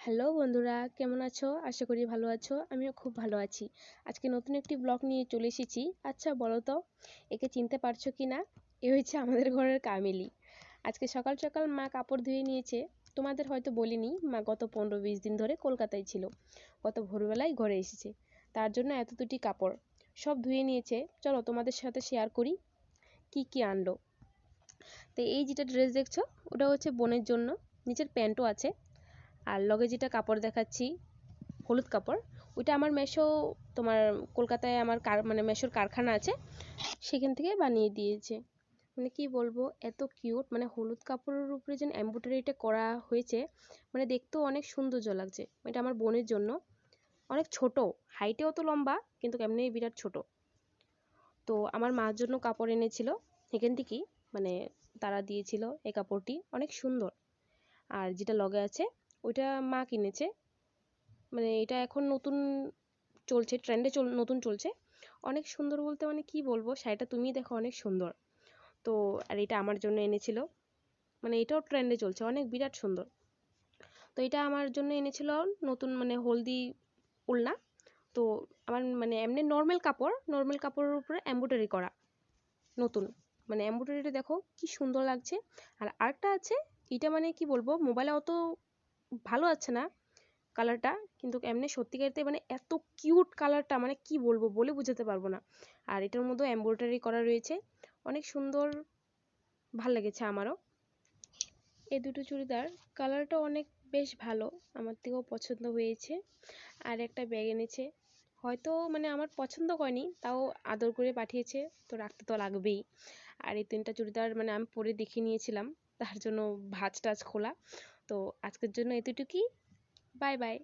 Hello বন্ধুরা, কেমন আছো? আশা করি ভালো আছো। আমিও খুব ভালো আছি। আজকে নতুন একটি ব্লগ নিয়ে চলে এসেছি। আচ্ছা বলো তো, একে চিনতে পারছো কি না? এ হচ্ছে আমাদের ঘরের কামিলি। আজকে সকাল সকাল মা কাপড় ধুয়ে নিয়েছে। তোমাদের হয়তো বলিনি, মা গত 15-20 দিন ধরে কলকাতায় ছিল। গত ভোরবেলায় ঘরে এসেছে, তার জন্য এত দুটি কাপড় সব ধুয়ে নিয়েছে। চলো তোমাদের সাথে শেয়ার করি কি কি আনলো। তো এই যেটা ড্রেস দেখছো, ওটা হচ্ছে বোনের জন্য। নিচের প্যান্টও আছে। আর লগে যেটা কাপড় দেখাচ্ছি, হলুদ কাপড়, ওইটা আমার মেশো, তোমার কলকাতায় আমার মানে মেশোর কারখানা আছে, সেখান থেকে বানিয়ে দিয়েছে। মানে কি বলবো, এত কিউট, মানে হলুদ কাপড়ের উপরে যে এমব্রয়ডারিটা করা হয়েছে, মানে দেখতেও অনেক সৌন্দর্য লাগছে। এটা আমার বোনের জন্য, অনেক ছোট, হাইটেও তো লম্বা কিন্তু এমনি বিরাট ছোট। তো আমার মার জন্য কাপড় এনেছিল এখান থেকেই, মানে তারা দিয়েছিল। এই কাপড়টি অনেক সুন্দর। আর যেটা লগে আছে ওইটা মা কিনেছে। মানে এটা এখন নতুন চলছে, ট্রেন্ডে নতুন চলছে। অনেক সুন্দর বলতে মানে কি বলবো, শাড়িটা তুমিই দেখো অনেক সুন্দর। তো আর এটা আমার জন্য এনেছিল, মানে এটাও ট্রেন্ডে চলছে, অনেক বিরাট সুন্দর। তো এটা আমার জন্য এনেছিল নতুন, মানে হলদি উলনা। তো আমার মানে এমনি নর্মাল কাপড়ের উপরে এমব্রয়ডারি করা নতুন, মানে এমব্রয়ডারিটা দেখো কি সুন্দর লাগছে। আর আরেকটা আছে, এটা মানে কি বলবো, মোবাইলে অত ভালো আছে না কালারটা, কিন্তু এমনি সত্যিকারতে মানে এত কিউট কালারটা, মানে কি বলবো, বলে বোঝাতে পারবো না। আর এটার মধ্যে এমব্রয়ডারি করা রয়েছে, অনেক সুন্দর, ভাল লেগেছে আমারও। এই দুটো চুড়িদার কালারটা অনেক বেশ ভালো, আমার থেকেও পছন্দ হয়েছে। আর একটা ব্যাগ এনেছে, হয়তো মানে আমার পছন্দ করেনি, তাও আদর করে পাঠিয়েছে, তো রাখতে তো লাগবেই। আর এই 3টা চুড়িদার মানে আমি পরে দেখে নিয়েছিলাম, তার জন্য ভাঁজ টাজ খোলা। তো আজকের জন্য এতটুকুই। Bye bye.